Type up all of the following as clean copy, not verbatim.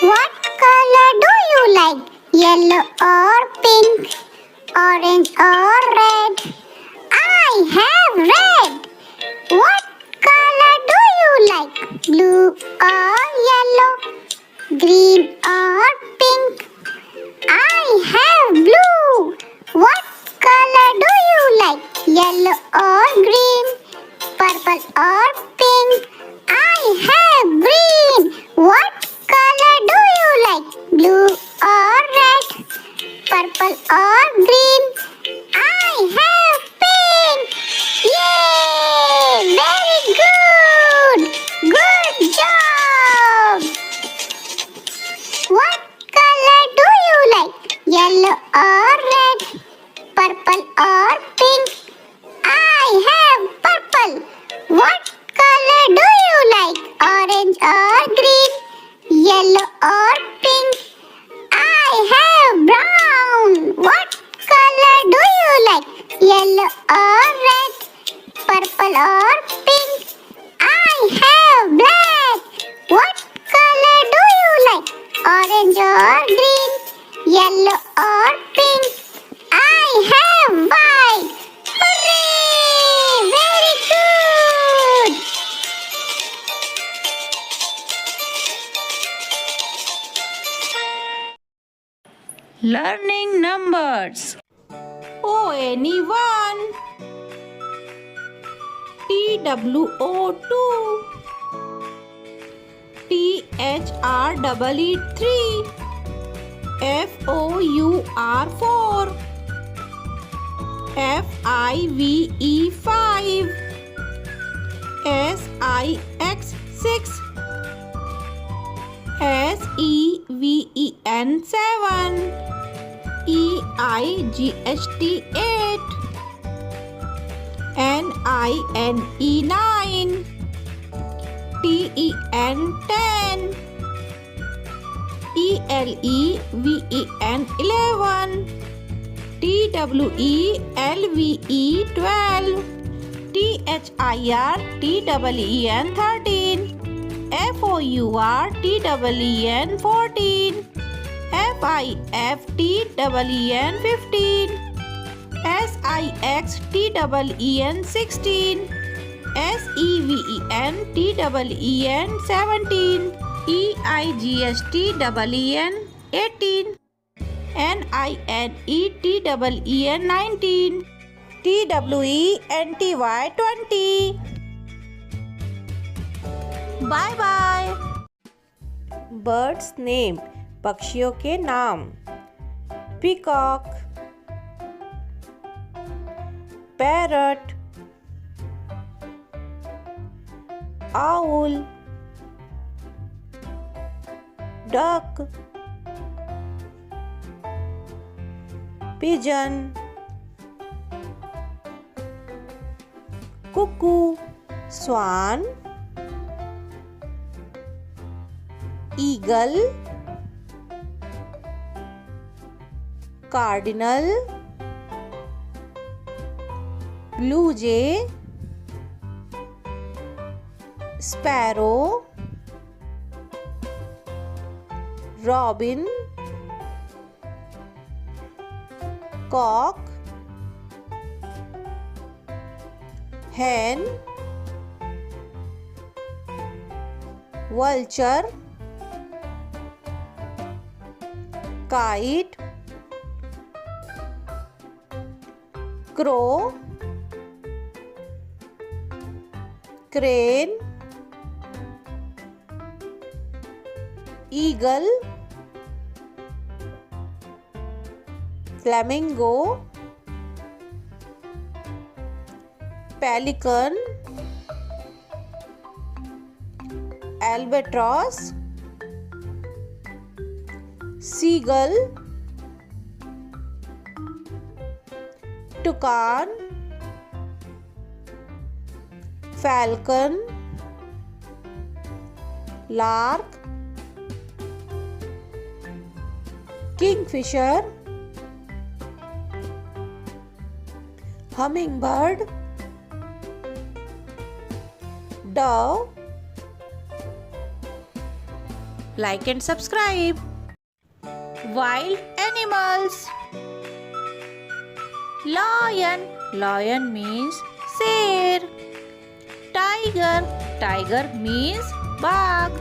What color do you like? Yellow or pink? Orange or red? I have red. What color do you like? Blue or yellow? Green or pink? I have blue. What color do you like? Yellow or green? Purple or pink? I have green. What color do you like? Blue or red? Purple or green? I have pink. Yay! Very good. Good job. What color do you like? Yellow or red? Purple or pink? I have purple. What color do you like? Orange or green? Yellow or pink? I have brown. What color do you like? Yellow or red? Purple or pink? I have black. What color do you like? Orange or green? Yellow or pink? I have white. Hooray! Very good. Learning numbers. ONE1, TWO2, THREE3, FOUR4, FIVE5, SIX6, SEVEN7, EIGHT8, NINE9, TEN10, ELEVEN11, TWELVE12, THIRTEEN13, FOURTEEN14, FIFTEEN15, SIXTEEN16, SEVENTEEN17, EIGHTEEN18, NINETEEN19, TWENTY20. Bye bye. Birds name, पक्षियों के नाम. Peacock, parrot, owl, duck, pigeon, cuckoo, swan, eagle, cardinal, blue jay, sparrow, robin, cock, hen, vulture, kite, crow, crane, eagle, flamingo, pelican, albatross, seagull, toucan, falcon, lark, kingfisher, hummingbird, dove, like and subscribe. Wild animals. Lion. Lion means शेर. Tiger. Tiger means बाघ.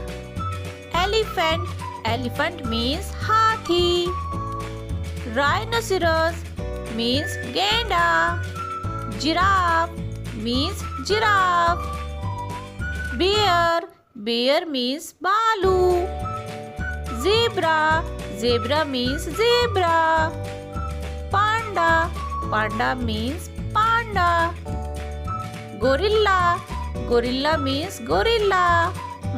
Elephant. Elephant means हाथी. Rhinoceros means गेंडा. Giraffe means giraffe. Bear. Bear means भालू. Zebra. Zebra means zebra. Panda. Panda means panda. Gorilla. Gorilla means gorilla.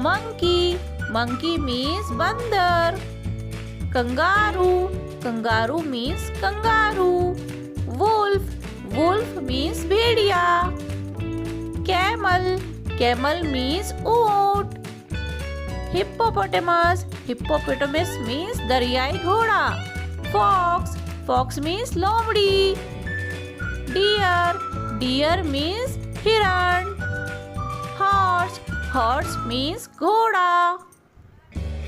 Monkey. Monkey means बंदर. Kangaroo. Kangaroo means kangaroo. Wolf. Wolf means भेड़िया. Camel. Camel means ऊंट. Hippopotamus. Hippopotamus means दरियाई घोड़ा. Fox. Fox means लोमड़ी. Deer. Deer means हिरण. Horse. Horse means घोड़ा.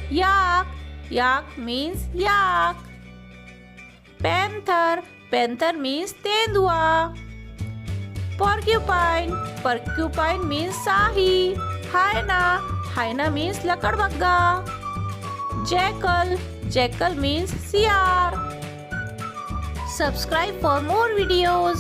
Yak. Yak means yak. Panther. Panther means तेंदुआ. Porcupine. Porcupine means शाही. Hyena. Hyena means लकड़बग्गा. Jackal. Jackal means सियार. Subscribe for more videos.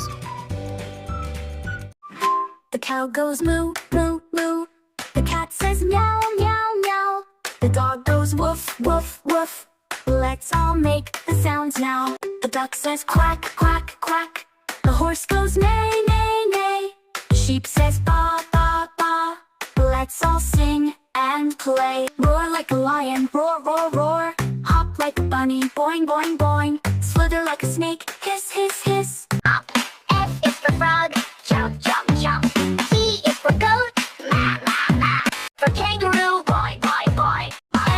The cow goes moo, moo, moo. The cat says meow, meow, meow. The dog goes woof, woof, woof. Let's all make the sounds now. The duck says quack, quack, quack. The horse goes neigh, neigh, neigh. The sheep says ba, ba, ba. Let's all sing and play. Roar like a lion, roar, roar, roar. Hop like a bunny, boing, boing, boing. Slither like a snake, hiss, hiss, hiss. F is for frog, jump, jump, jump. C is for goat, ma, ma, ma. For kangaroo, boy, boy, boy.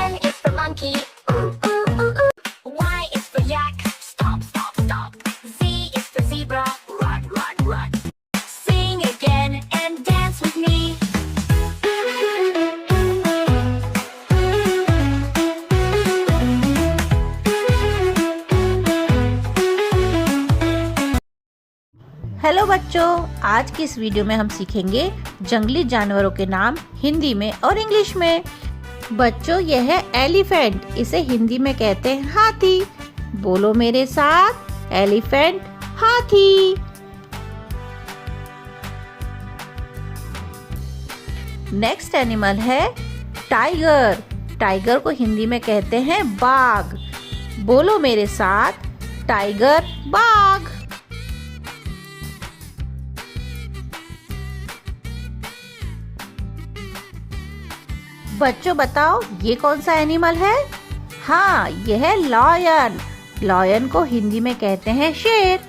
N is for monkey, ooh, ooh, ooh, ooh. Y is for yak, stop, stop, stop. Z is for zebra, run, run, run. Sing again and dance with me. Hello बच्चों, आज की इस video में हम सीखेंगे जंगली जानवरों के नाम हिंदी में और इंग्लिश में। बच्चों, यह है एलिफेंट। इसे हिंदी में कहते हैं हाथी। बोलो मेरे साथ, एलिफेंट, हाथी। नेक्स्ट एनिमल है टाइगर। टाइगर को हिंदी में कहते हैं बाघ। बोलो मेरे साथ, टाइगर, बाघ। बच्चों बताओ, ये कौन सा एनिमल है? हाँ, यह है लॉयन। लॉयन को हिंदी में कहते हैं शेर।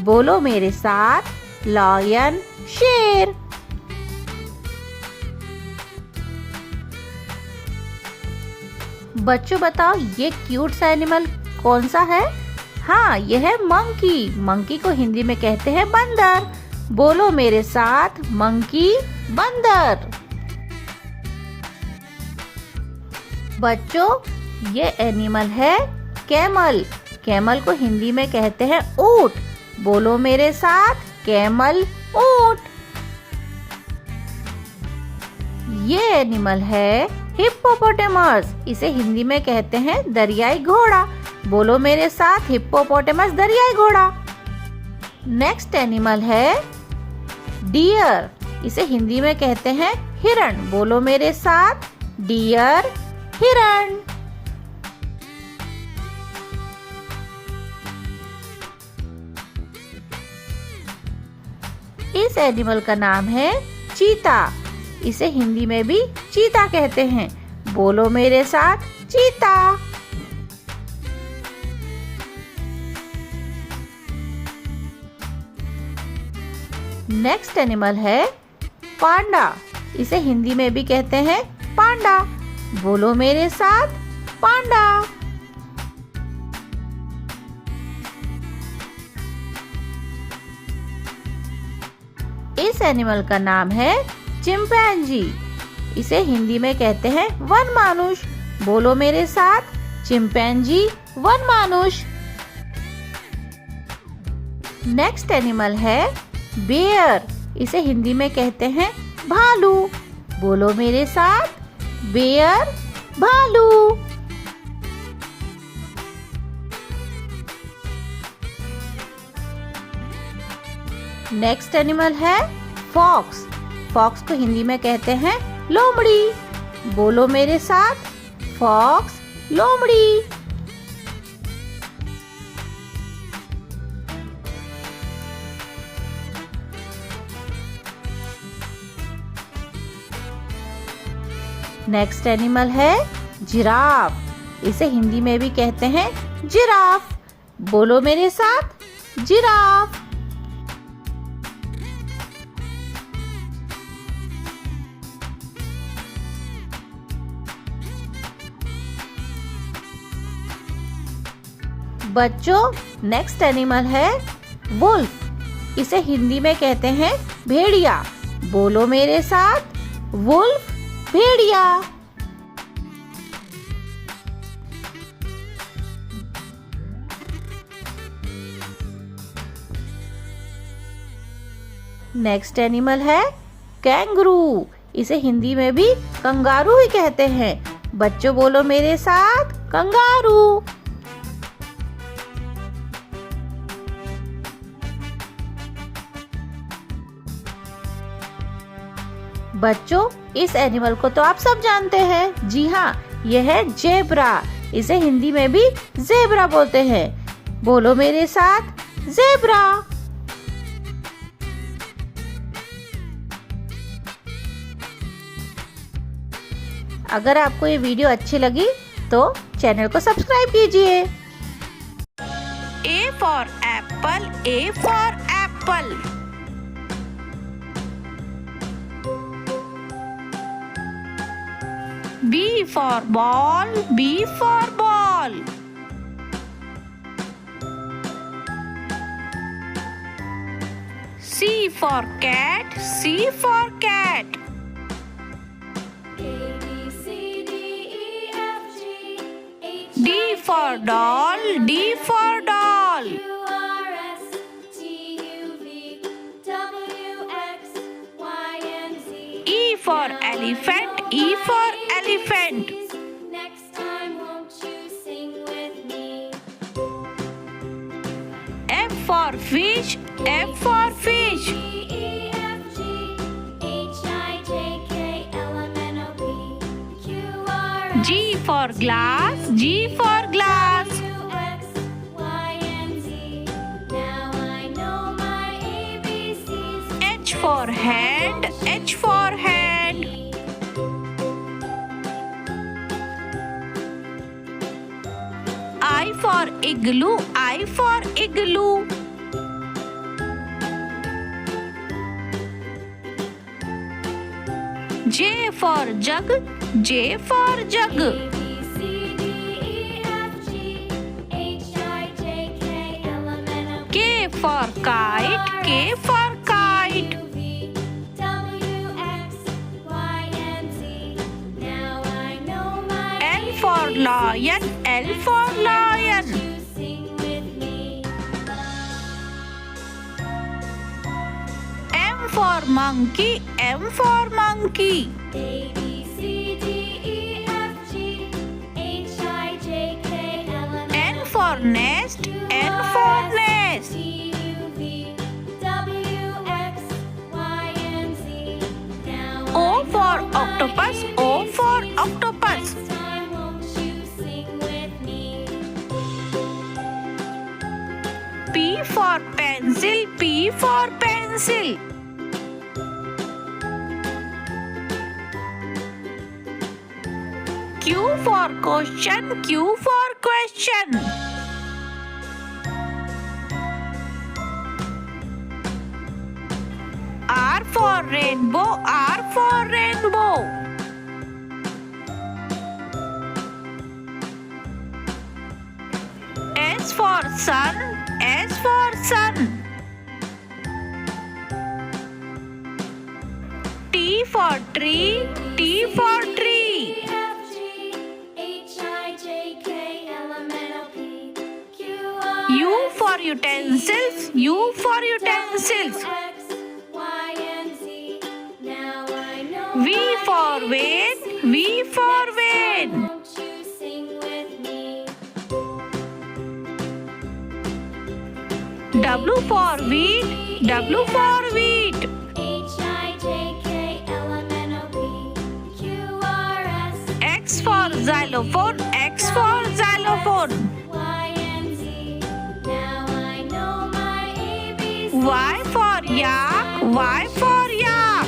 बोलो मेरे साथ, लॉयन, शेर। बच्चों बताओ, ये क्यूट सा एनिमल कौन सा है? हाँ, यह है मंकी। मंकी को हिंदी में कहते हैं बंदर। बोलो मेरे साथ, मंकी, बंदर। बच्चों, ये एनिमल है कैमल। कैमल को हिंदी में कहते हैं ऊंट। बोलो मेरे साथ, कैमल, ऊंट। ये एनिमल है हिप्पोपोटेमस। इसे हिंदी में कहते हैं दरियाई घोड़ा। बोलो मेरे साथ, हिप्पोपोटेमस, दरियाई घोड़ा। नेक्स्ट एनिमल है डियर। इसे हिंदी में कहते हैं हिरण। बोलो मेरे साथ, डियर, हिरण। इस एनिमल का नाम है चीता। इसे हिंदी में भी चीता कहते हैं। बोलो मेरे साथ, चीता। नेक्स्ट एनिमल है पांडा। इसे हिंदी में भी कहते हैं पांडा। बोलो मेरे साथ, पांडा। इस एनिमल का नाम है चिंपैंजी। इसे हिंदी में कहते हैं वन मानुष। बोलो मेरे साथ, चिंपैंजी वन मानुष। नेक्स्ट एनिमल है बेयर, इसे हिंदी में कहते हैं भालू। बोलो मेरे साथ, बेयर भालू। नेक्स्ट एनिमल है फॉक्स, फॉक्स को हिंदी में कहते हैं लोमड़ी। बोलो मेरे साथ, फॉक्स लोमड़ी। नेक्स्ट एनिमल है जिराफ, इसे हिंदी में भी कहते हैं जिराफ। बोलो मेरे साथ, जिराफ। बच्चों, नेक्स्ट एनिमल है वुल्फ, इसे हिंदी में कहते हैं भेड़िया। बोलो मेरे साथ, वुल्फ भेड़िया। नेक्स्ट एनिमल है कैंगरू, इसे हिंदी में भी कंगारू ही कहते हैं। बच्चों बोलो मेरे साथ, कंगारू। बच्चों, इस एनिमल को तो आप सब जानते हैं। जी हाँ, यह है जेब्रा, इसे हिंदी में भी जेब्रा बोलते हैं। बोलो मेरे साथ, जेब्रा। अगर आपको ये वीडियो अच्छी लगी तो चैनल को सब्सक्राइब कीजिए। A for apple, A for apple. B for ball, B for ball. C for cat, C for cat. D for doll, D for doll. E for elephant, E for elephant. Next time, won't you sing with me? F for fish, F for fish. G for glass, G for glass. H for hand, H for hand. I for igloo, I for igloo. J for jug, J for jug. K for kite, K for kite. L for lion, L for lion. M for monkey, M for monkey. N for nest, N for nest. O for octopus, O for octopus. P for pencil, P for pencil. Q for question, Q for question. R for rainbow, R for rainbow. S for sun, S for sun. T for tree, T for tree. utensils, U for utensils. V for vane, V for vane. W for wheat, W for wheat. X for xylophone, X for xylophone. Y for yak, Y for yak.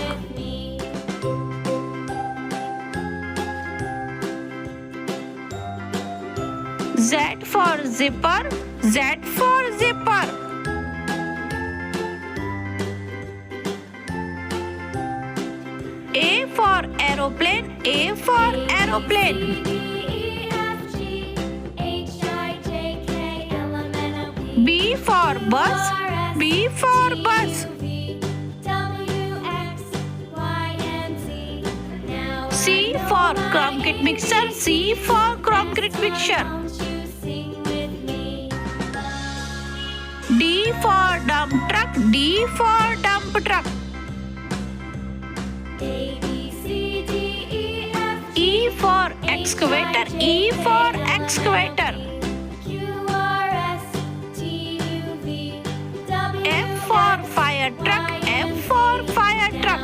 Z for zipper, Z for zipper. A for aeroplane, A for aeroplane. B for bus, B for bus. C for concrete mixer, C for concrete mixture. D for dump truck, D for dump truck. E for excavator, E for excavator. F for fire truck, F for fire truck.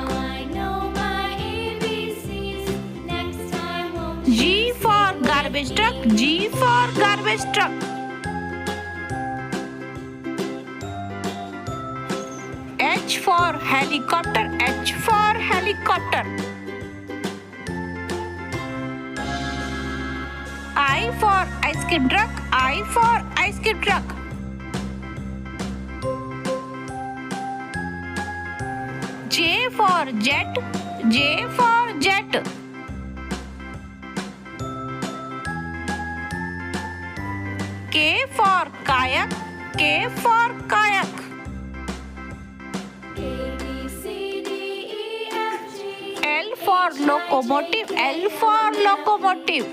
G for garbage truck, G for garbage truck. H for helicopter, H for helicopter. I for ice cream truck, I for ice cream truck. J for jet, J for jet. K for kayak, K for kayak. L for locomotive, L for locomotive.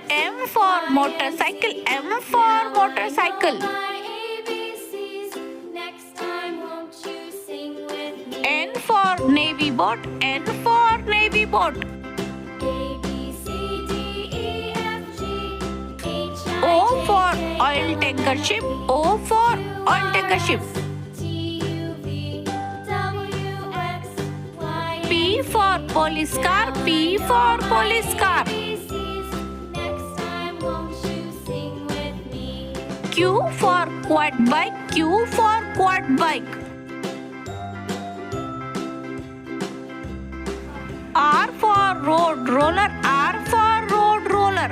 M for motorcycle, M for motorcycle. N for navy boat, N for navy boat. O for oil tanker ship, O for oil tanker ship. P for police car, P for police car. Q for quad bike, Q for quad bike. R for road roller, R for road roller.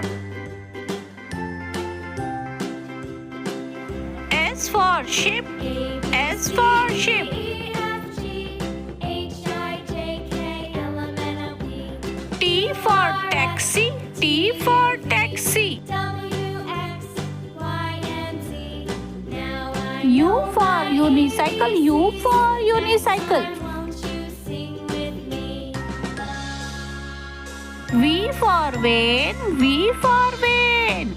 S for ship, S for ship. T for taxi, T for taxi. U for unicycle, U for unicycle. V for vane, V for vane.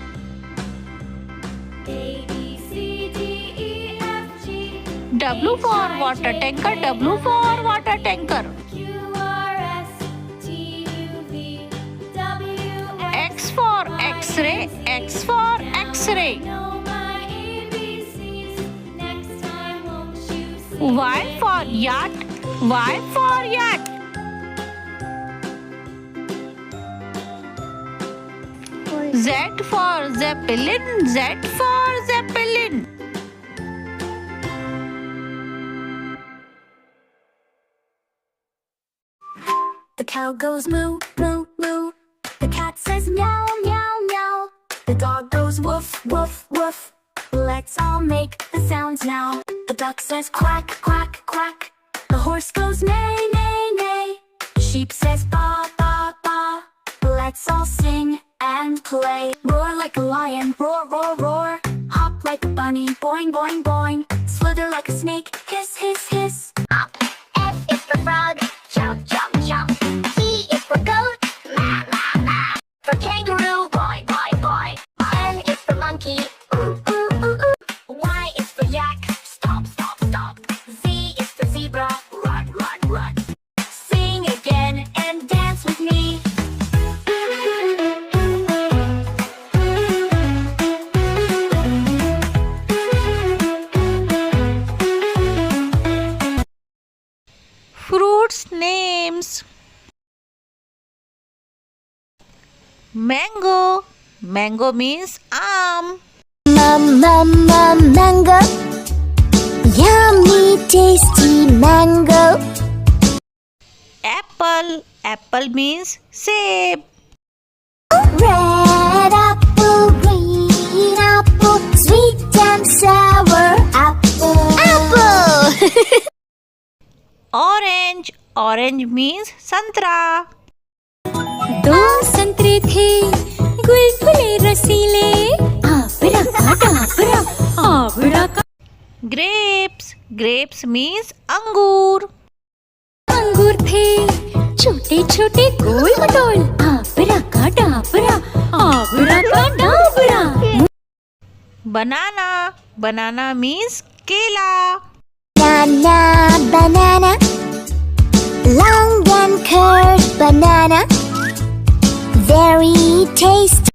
W for water tanker, W for water tanker. X for X-ray, X for X-ray. Y for yacht, Y for yacht. Z for zeppelin, Z for zeppelin. The cow goes moo, moo, moo. The cat says meow, meow, meow. The dog goes woof, woof, woof. Let's all make the sounds now. The duck says quack, quack, quack. The horse goes neigh, neigh, neigh. The sheep says ba, ba, ba. Let's all sing and play. Roar like a lion, roar, roar, roar. Hop like a bunny, boing, boing, boing. Slither like a snake, hiss, hiss, hiss. F is for frog, jump, jump, jump. G is for goat, ma, ma, ma. For kangaroo, boy, boy, boy. fruits names. Mango. Mango means aam. Mango. Yummy, tasty mango. Apple. Apple means seb. Red apple, green apple, sweet and sour apple. Orange. Orange means santra. दो संतरे थे गुलगुले रसीले आबरा का Grapes. Grapes means अंगूर. अंगूर थे छोटे छोटे गोल मटोल आबरा का डाबरा Banana. Banana means केला. banana long and curved banana very tasty.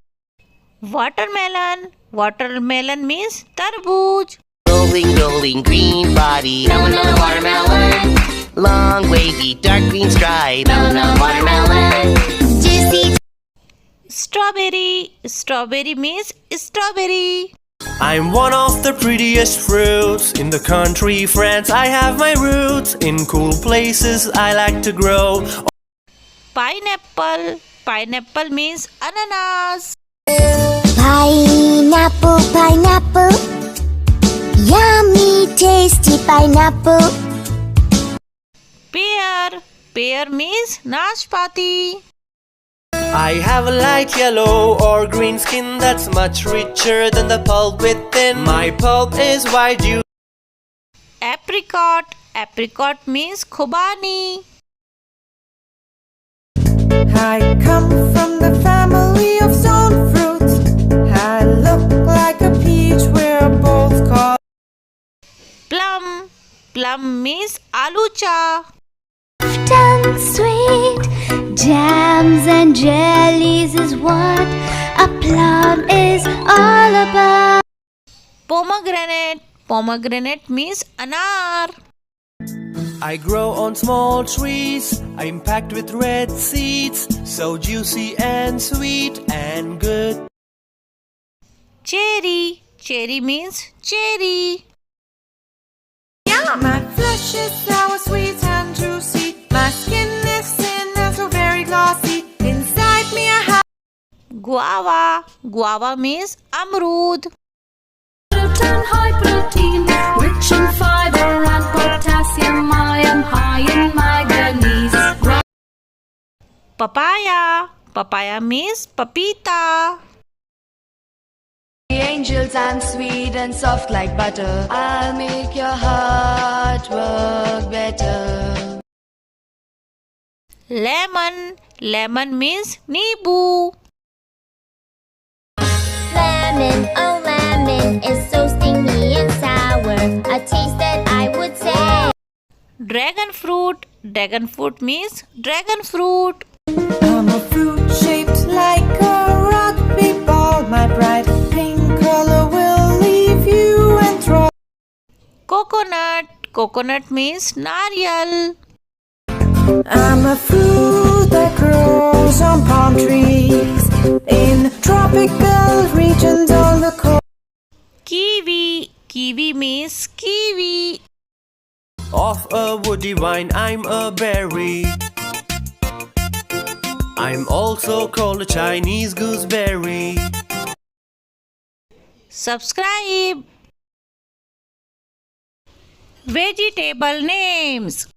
Watermelon. Watermelon means तरबूज. Rolling, rolling, green body. Melon, watermelon. Long, wavy, dark green stripe. Melon, watermelon. Juicy. Strawberry. Strawberry means strawberry. I'm one of the prettiest fruits in the country, France. I have my roots in cool places I like to grow. Pineapple. Pineapple means ananas. Pineapple, pineapple, yummy, tasty pineapple. Pear. Pear means nashpati. I have a light yellow or green skin that's much richer than the pulp within. My pulp is white juice. Apricot. Apricot means khubani. I come from the family of stone fruits. I look like a peach, we're both called. Plum. Plum means alucha. Tongue sweet, jams and jellies is what a plum is all about. Pomegranate. Pomegranate means anar. I grow on small trees. I'm packed with red seeds, so juicy and sweet and good. Cherry. Cherry means cherry. My flesh is sour, sweet and juicy. My skin is thin and so very glossy. Inside me I have Guava. Guava means amrud. High protein, rich in fiber and potassium. I am high in manganese. Papaya. Papaya means papita. Angels and sweet and soft like butter. I'll make your heart work better. Lemon. Lemon means nibu. Lemon, oh lemon, is so stingy and sour. A taste that I would say. Dragon fruit. Dragon fruit means dragon fruit. I'm a fruit shaped like a rugby ball. My bright pink color will leave you enthralled. Coconut. Coconut means nariyal. I'm a fruit that grows on palm trees in tropical regions on the coast. Kiwi. Kiwi means kiwi. Of a woody vine, I'm a berry. I'm also called a Chinese gooseberry. Subscribe. Vegetable names.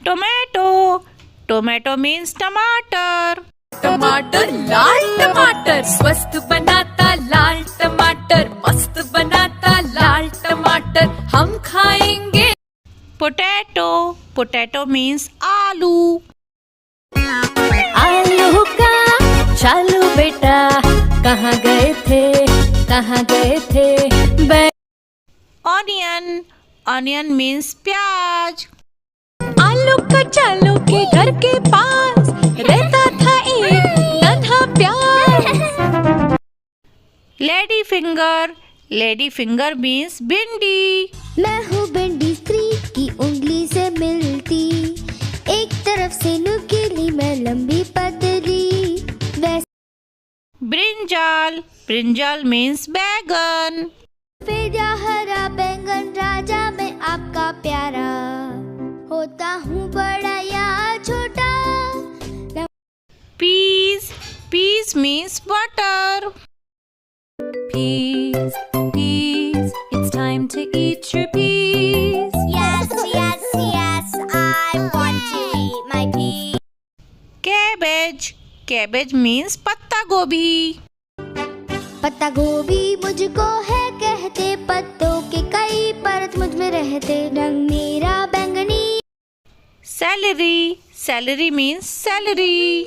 Tomato. Tomato means टमाटर. टमाटर लाल टमाटर स्वस्थ बनाता लाल टमाटर मस्त बनाता लाल टमाटर हम खाएंगे. Potato. Potato means आलू. आलू का चालू बेटा कहाँ गए थे Onion. Onion means प्याज. आलू का चालू के घर के पास रहता था एक नन्हा प्याज. Lady finger. Lady finger means भिंडी. मैं हूँ भिंडी स्त्री की उंगली से मिलती. Brinjal means बैगन. पेड़ा हरा बैंगन राजा मैं आपका प्यारा होता हूँ बड़ा या छोटा Peas. Peas means butter. Peas, peas, it's time to eat your peas. Yes, yes, yes, I want to eat my pea. Cabbage. Cabbage means पत्ता गोभी. पत्ता गोभी मुझको है कहते पत्तों के कई परत मुझ में रहते रंग मेरा बैंगनी Celery. Celery means celery.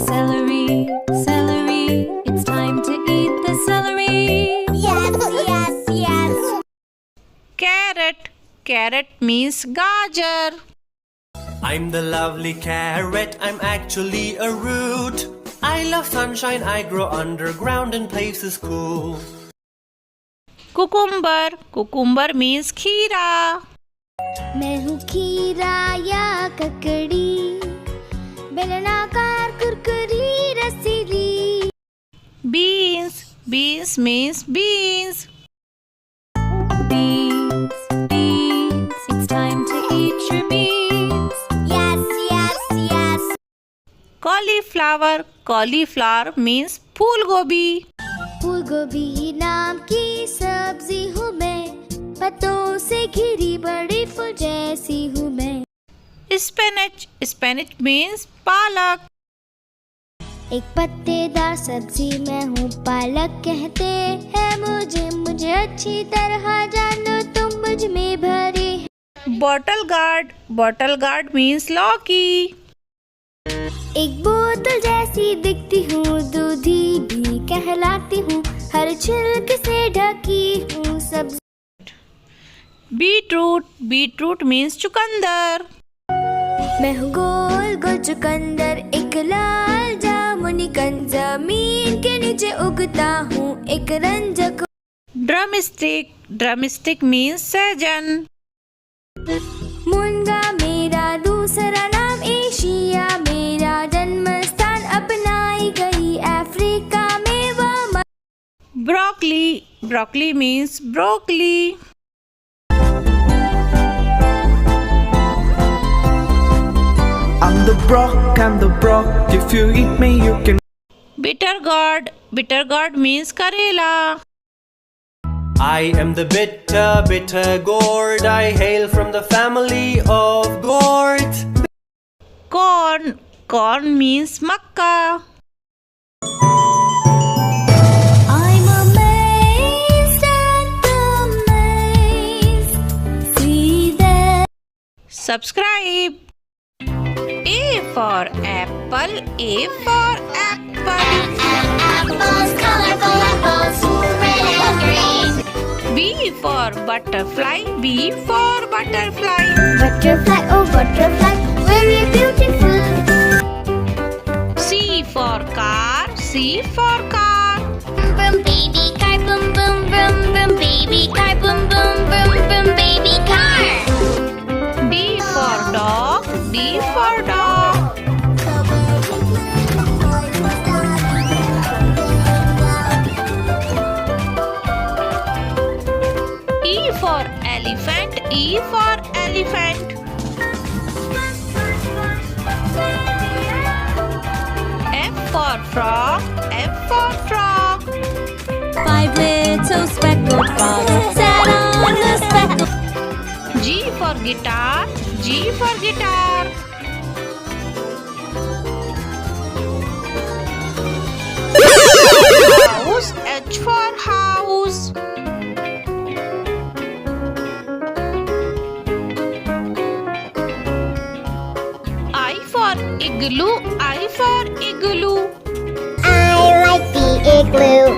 Celery, celery, it's time to eat the celery. Yes, yes, yes. Carrot. Carrot means gajar. I'm the lovely carrot, I'm actually a root. I love sunshine, I grow underground in places cool. Cucumber. Cucumber means खीरा. मैं हूँ खीरा या ककड़ी बेलनाकार कुरकुरी रसीली Beans. Beans means beans. Beans, beans, it's time to eat your beans. Yes, yes, yes. Cauliflower. Cauliflower means फूल गोभी. फूल गोभी नाम की सब्जी हूँ मैं पत्तों से घिरी बड़ी फूल जैसी हूँ मैं Spinach. Spinach means पालक. एक पत्तेदार सब्जी मैं हूँ पालक कहते हैं मुझे मुझे अच्छी तरह जानो तुम मुझ में भरे Bottle gourd. Bottle gourd means लौकी. एक बोतल जैसी दिखती हूँ दूधी भी कहलाती हूँ हर छिलके से ढकी हूँ सब्जी Beetroot. Beetroot means चुकंदर. मैं हूँ गोल गोल चुकंदर एक लाल जामुनी कंद जमीन के नीचे उगता हूँ एक रंजक Drumstick. Drumstick means सहजन. मुनगा मेरा दूसरा नाम एशिया मेरा जन्म स्थान अपनाई गई अफ्रीका में वह Broccoli. Broccoli means broccoli. I'm the brock. If you eat me, you can. Bitter gourd. Bitter gourd means करेला. I am the bitter, bitter gourd. I hail from the family of gourds. Corn. Corn means Mecca. I'm amazed at the maze. See that Subscribe. A for apple. A for apple. Apples, colorful apples, red and green. B for butterfly. B for butterfly. butterfly, oh butterfly, very beautiful. C for car. C for car. Boom, baby car, boom, boom, boom, boom, baby car, boom, boom, boom, boom, baby car. D for dog. D for dog. E for elephant. E for elephant. F for frog. F for frog. 5 little speckled frogs sat on the speckled. G for guitar. G for guitar. House. H for house. I for igloo. I for igloo. I like the igloo.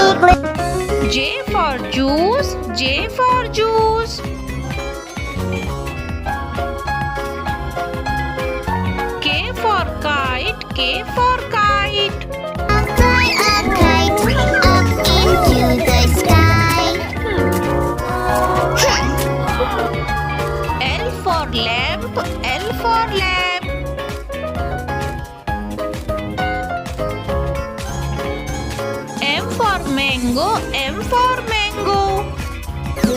Igloo. J for juice. J for juice. K for kite. K for kite. I'll fly a kite up into the sky. L for lamp. L for lamp. Mango, M for mango.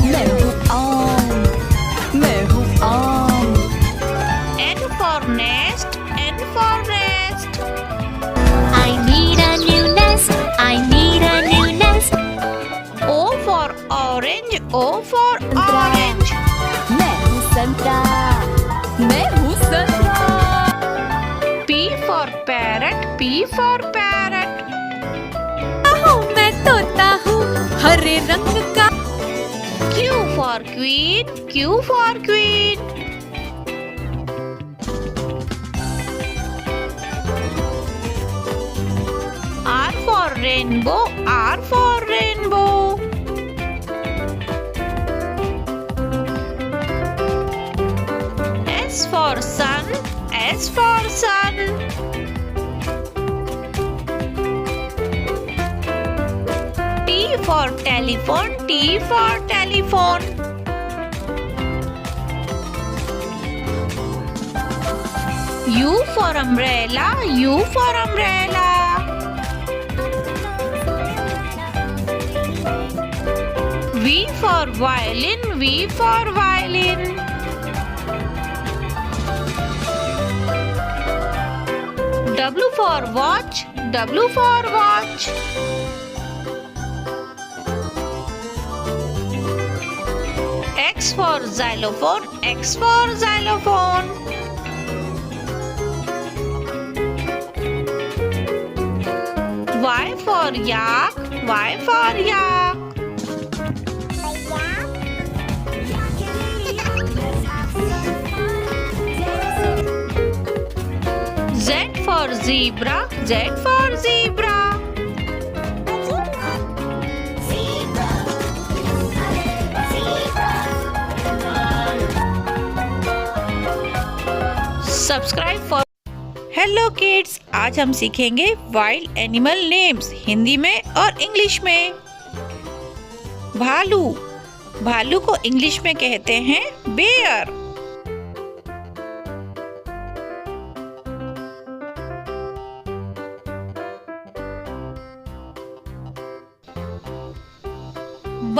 मैं हूँ आम, मैं हूँ आम। N for nest, N for nest. I need a new nest. I need a new nest. O for orange, O for orange. मैं हूँ संतरा, मैं हूँ संतरा। P for parrot, P for parrot. मैं तोता हूँ हरे रंग का। Q for queen, Q for queen. R for rainbow, R for rainbow. S for sun, S for sun. T for telephone, T for telephone. U for umbrella, U for umbrella. V for violin, V for violin. W for watch, W for watch. X for xylophone, X for xylophone. Y for yak, Y for yak. Z for zebra, Z for zebra. Subscribe for. Hello kids, आज हम सीखेंगे wild animal names Hindi में और English में। भालू, भालू को English में कहते हैं बेयर।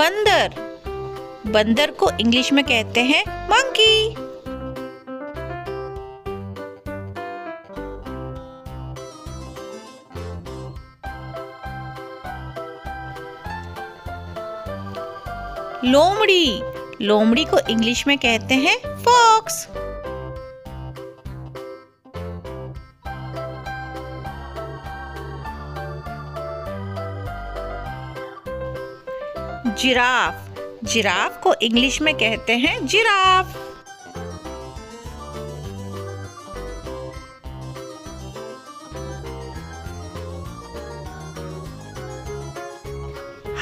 बंदर, बंदर को इंग्लिश में कहते हैं मंकी। लोमड़ी, लोमड़ी को इंग्लिश में कहते हैं फॉक्स। जिराफ, जिराफ को इंग्लिश में कहते हैं जिराफ।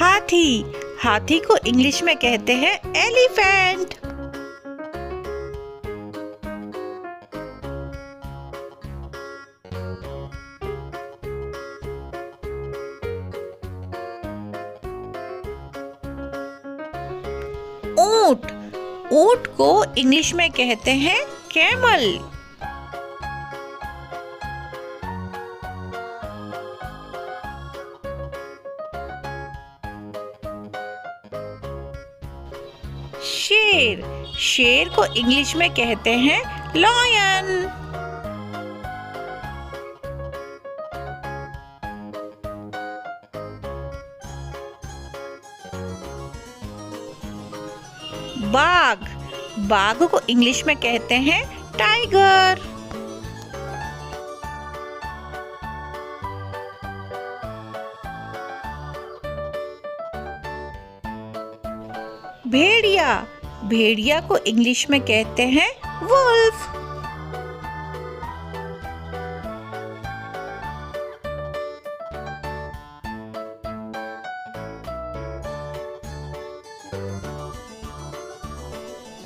हाथी, हाथी को इंग्लिश में कहते हैं एलिफेंट। ऊंट, ऊंट को इंग्लिश में कहते हैं कैमल। शेर, शेर को इंग्लिश में कहते हैं लॉयन। बाघ, बाघ को इंग्लिश में कहते हैं टाइगर। भेड़िया, भेड़िया को इंग्लिश में कहते हैं वुल्फ।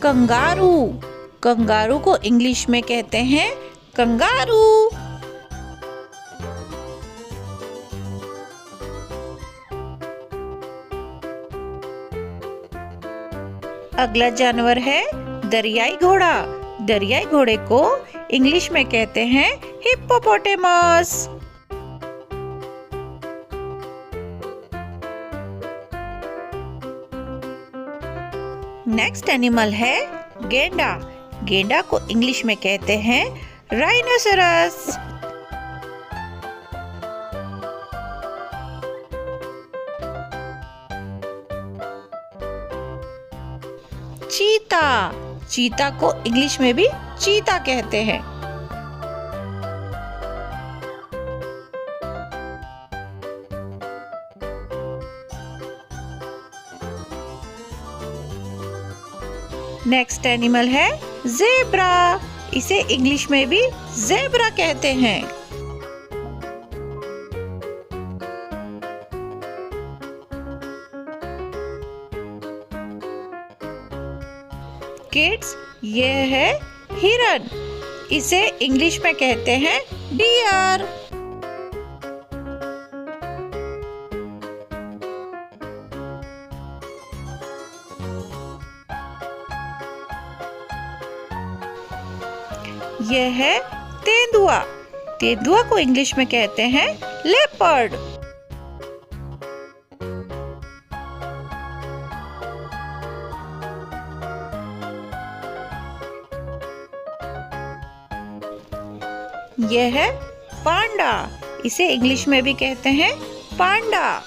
कंगारू, कंगारू को इंग्लिश में कहते हैं कंगारू। अगला जानवर है दरियाई घोड़ा। दरियाई घोड़े को इंग्लिश में कहते हैं हिप्पोपोटेमस। नेक्स्ट एनिमल है गेंडा। गेंडा को इंग्लिश में कहते हैं राइनोसेरस। चीता। चीता को इंग्लिश में भी चीता कहते हैं। नेक्स्ट एनिमल है ज़ेब्रा। इसे इंग्लिश में भी ज़ेब्रा कहते हैं। किड्स, ये है हिरन। इसे इंग्लिश में कहते हैं डियर। यह है तेंदुआ। तेंदुआ को इंग्लिश में कहते हैं लेपर्ड। यह है पांडा। इसे इंग्लिश में भी कहते हैं पांडा।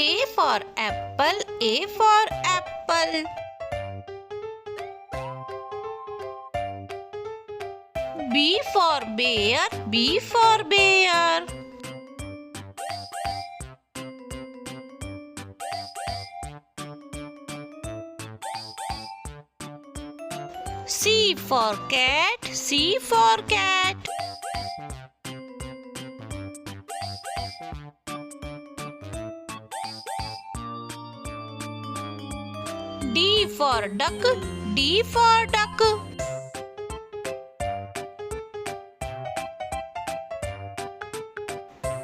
A for apple, A for apple. B for bear, B for bear. C for cat, C for cat. D for duck, D for duck.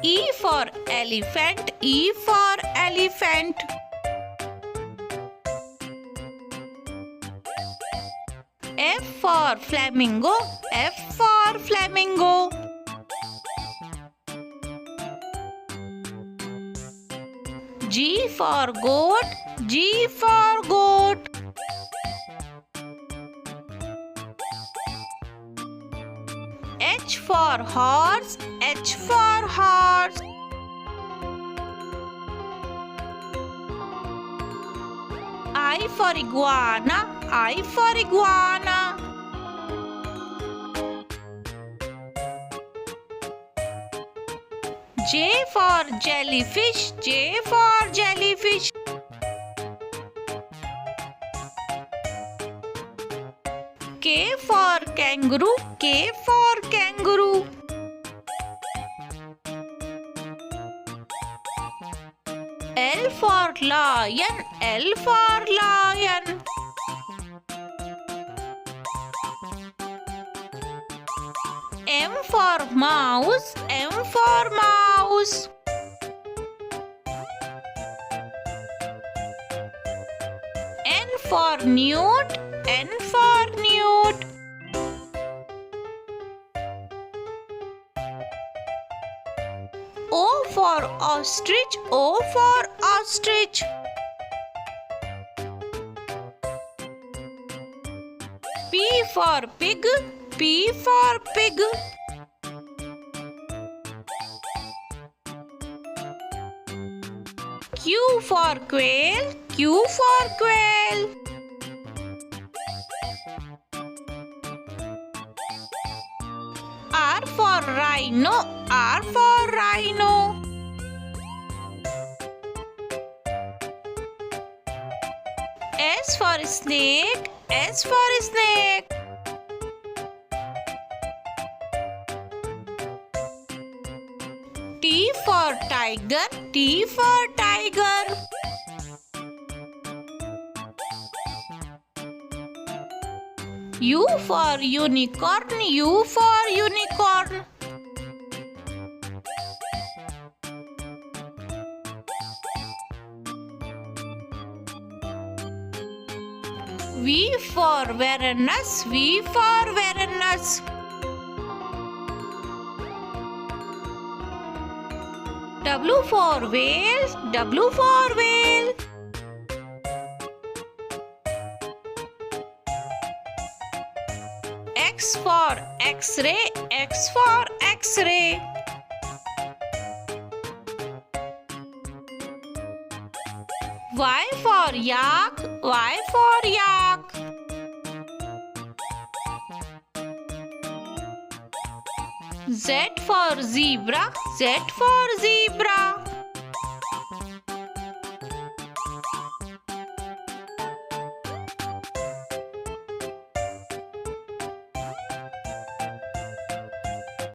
E for elephant, E for elephant. F for flamingo, F for flamingo. G for goat, G for goat. H for horse, H for horse. I for iguana, I for iguana. J for jellyfish, J for jellyfish. K for kangaroo, K for kangaroo. L for lion, L for lion. M for mouse, M for mouse. N for newt, N for newt. O for ostrich, O for ostrich. P for pig, P for pig. Q for quail, Q for quail. R for rhino, R for rhino. S for snake, S for snake. T for tiger, T for tiger. U for unicorn, U for unicorn. V for Varanus, V for Varanus. W for whale, W for whale. X for X-ray, X for X-ray. Y for yak, Y for yak. Z for zebra, Z for zebra.